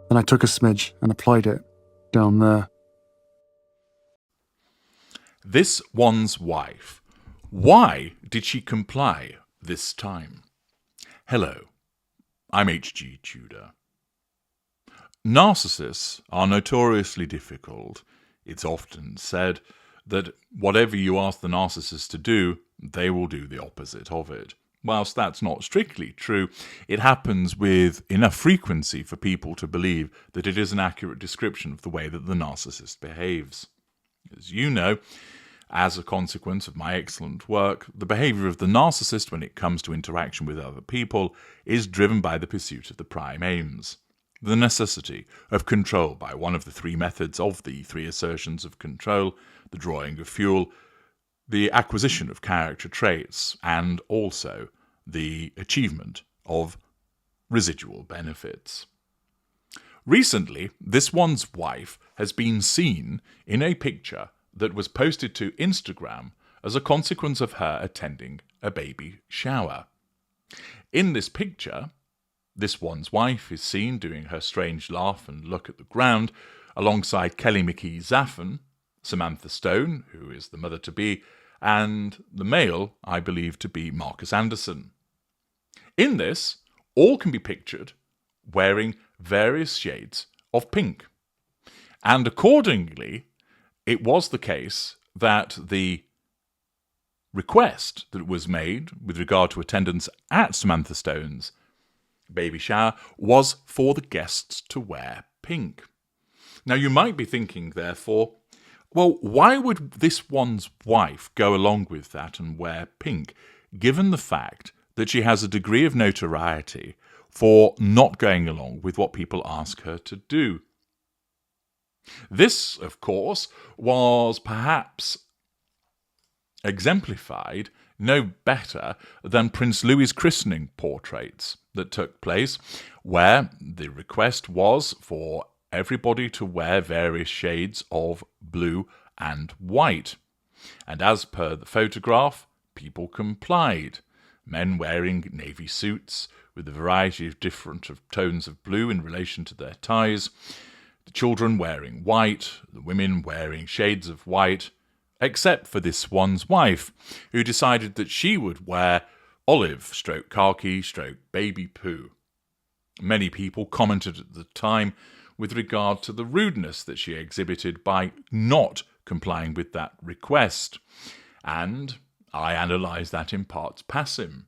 Then I took a smidge and applied it down there. This one's wife. Why did she comply this time? Hello, I'm H.G. Tudor. Narcissists are notoriously difficult. It's often said that whatever you ask the narcissist to do, they will do the opposite of it. Whilst that's not strictly true, it happens with enough frequency for people to believe that it is an accurate description of the way that the narcissist behaves. As you know, as a consequence of my excellent work, the behavior of the narcissist when it comes to interaction with other people is driven by the pursuit of the prime aims. The necessity of control by one of the three methods of the three assertions of control, the drawing of fuel, the acquisition of character traits, and also the achievement of residual benefits. Recently, this one's wife has been seen in a picture that was posted to Instagram as a consequence of her attending a baby shower. In this picture, this one's wife is seen doing her strange laugh and look at the ground alongside Kelly McKee-Zaffen, Samantha Stone, who is the mother-to-be, and the male, I believe to be Marcus Anderson. In this, all can be pictured wearing various shades of pink. And accordingly, it was the case that the request that was made with regard to attendance at Samantha Stone's baby shower was for the guests to wear pink. Now, you might be thinking, therefore, well, why would this one's wife go along with that and wear pink, given the fact that she has a degree of notoriety for not going along with what people ask her to do? This, of course, was perhaps exemplified no better than Prince Louis's christening portraits that took place, where the request was for everybody to wear various shades of blue and white. And as per the photograph, people complied. Men wearing navy suits with a variety of different tones of blue in relation to their ties, the children wearing white, the women wearing shades of white, except for this one's wife, who decided that she would wear olive/khaki/baby poo. Many people commented at the time with regard to the rudeness that she exhibited by not complying with that request, and I analysed that in parts passim.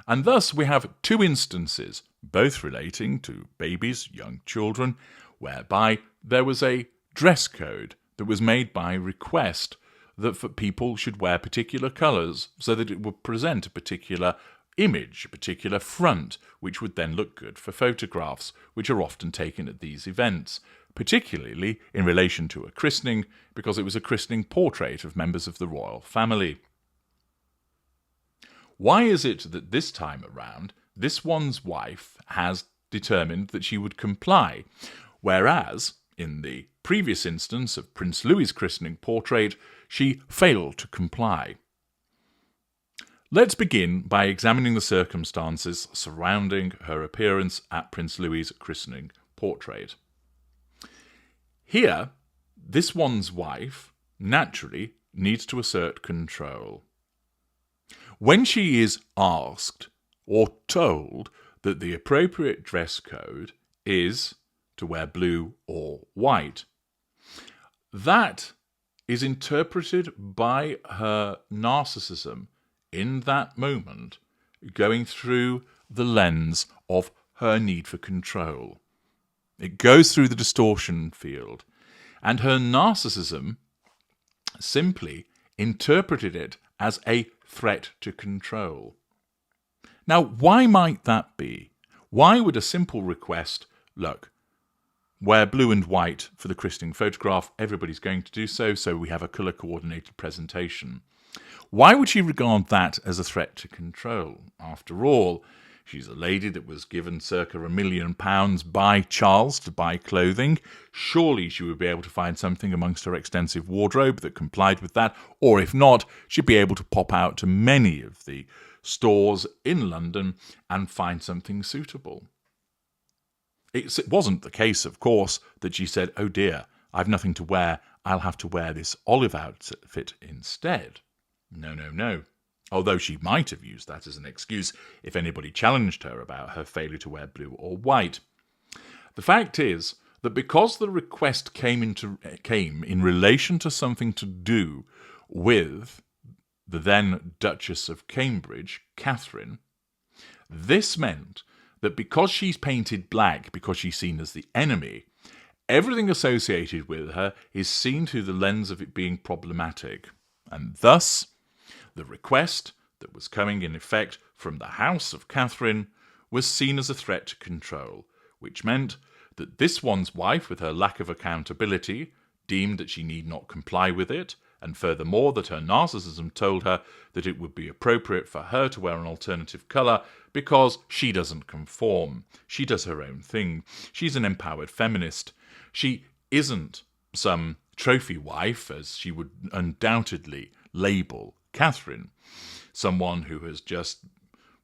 And thus we have two instances, both relating to babies, young children, whereby there was a dress code that was made by request that people should wear particular colours so that it would present a particular image, a particular front, which would then look good for photographs, which are often taken at these events, particularly in relation to a christening, because it was a christening portrait of members of the royal family. Why is it that this time around, this one's wife has determined that she would comply, whereas, in the previous instance of Prince Louis's christening portrait, she failed to comply? Let's begin by examining the circumstances surrounding her appearance at Prince Louis's christening portrait. Here, this one's wife naturally needs to assert control. When she is asked or told that the appropriate dress code is to wear blue or white, that is interpreted by her narcissism in that moment going through the lens of her need for control. It goes through the distortion field, and her narcissism simply interpreted it as a threat to control. Now, why might that be? Why would a simple request, look, wear blue and white for the christening photograph, everybody's going to do so, so we have a colour-coordinated presentation. Why would she regard that as a threat to control? After all, she's a lady that was given circa £1 million by Charles to buy clothing. Surely she would be able to find something amongst her extensive wardrobe that complied with that, or if not, she'd be able to pop out to many of the stores in London and find something suitable. It wasn't the case, of course, that she said, "Oh dear, I've nothing to wear, I'll have to wear this olive outfit instead." No, no, no. Although she might have used that as an excuse if anybody challenged her about her failure to wear blue or white. The fact is that because the request came in relation to something to do with the then Duchess of Cambridge, Catherine, this meant that because she's painted black, because she's seen as the enemy, everything associated with her is seen through the lens of it being problematic. And thus, the request that was coming in effect from the house of Catherine was seen as a threat to control, which meant that this one's wife, with her lack of accountability, deemed that she need not comply with it, and furthermore that her narcissism told her that it would be appropriate for her to wear an alternative colour because she doesn't conform. She does her own thing. She's an empowered feminist. She isn't some trophy wife, as she would undoubtedly label Catherine, someone who has just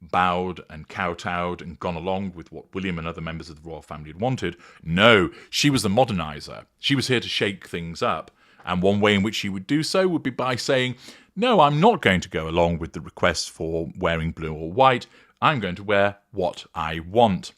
bowed and kowtowed and gone along with what William and other members of the royal family had wanted. No, she was the moderniser. She was here to shake things up. And one way in which she would do so would be by saying, "No, I'm not going to go along with the request for wearing blue or white. I'm going to wear what I want."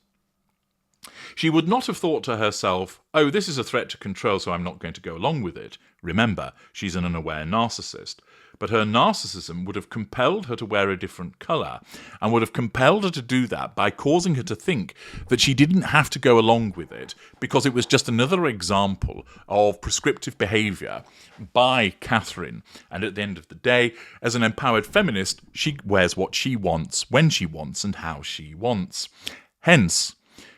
She would not have thought to herself, "Oh, this is a threat to control, so I'm not going to go along with it." Remember, she's an unaware narcissist. But her narcissism would have compelled her to wear a different colour, and would have compelled her to do that by causing her to think that she didn't have to go along with it, because it was just another example of prescriptive behaviour by Catherine. And at the end of the day, as an empowered feminist, she wears what she wants, when she wants, and how she wants. Hence,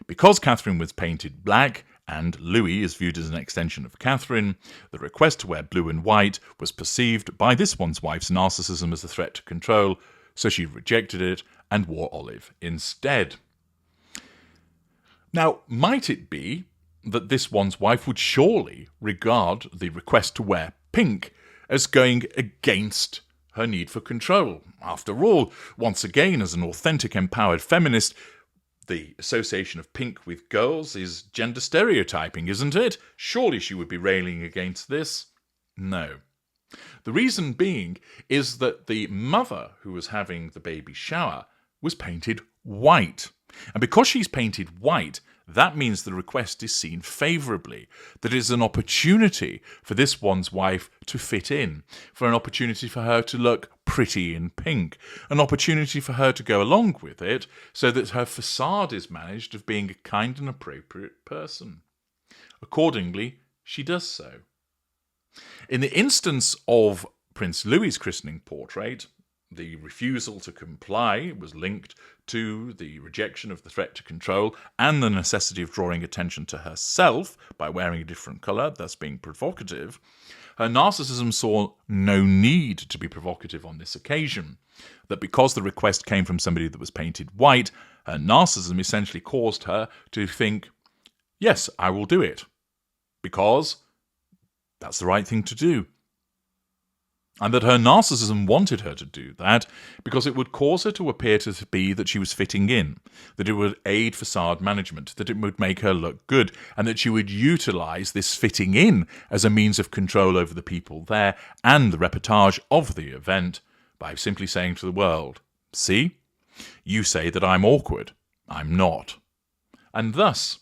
because Catherine was painted black, and Louis is viewed as an extension of Catherine, the request to wear blue and white was perceived by this one's wife's narcissism as a threat to control, so she rejected it and wore olive instead. Now, might it be that this one's wife would surely regard the request to wear pink as going against her need for control? After all, once again, as an authentic empowered feminist, the association of pink with girls is gender stereotyping, isn't it? Surely she would be railing against this. No. The reason being is that the mother who was having the baby shower was painted white. And because she's painted white, that means the request is seen favourably, that it is an opportunity for this one's wife to fit in, for an opportunity for her to look pretty in pink, an opportunity for her to go along with it so that her facade is managed of being a kind and appropriate person. Accordingly, she does so. In the instance of Prince Louis's christening portrait, the refusal to comply was linked to the rejection of the threat to control and the necessity of drawing attention to herself by wearing a different colour, thus being provocative. Her narcissism saw no need to be provocative on this occasion, that because the request came from somebody that was painted white, her narcissism essentially caused her to think, yes, I will do it, because that's the right thing to do. And that her narcissism wanted her to do that because it would cause her to appear to be that she was fitting in, that it would aid facade management, that it would make her look good, and that she would utilise this fitting in as a means of control over the people there and the reportage of the event by simply saying to the world, "See, you say that I'm awkward. I'm not." And thus,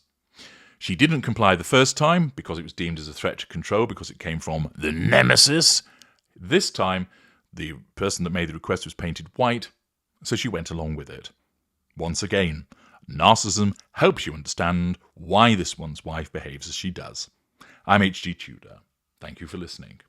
she didn't comply the first time because it was deemed as a threat to control because it came from the nemesis. This time, the person that made the request was painted white, so she went along with it. Once again, narcissism helps you understand why this one's wife behaves as she does. I'm H.G. Tudor. Thank you for listening.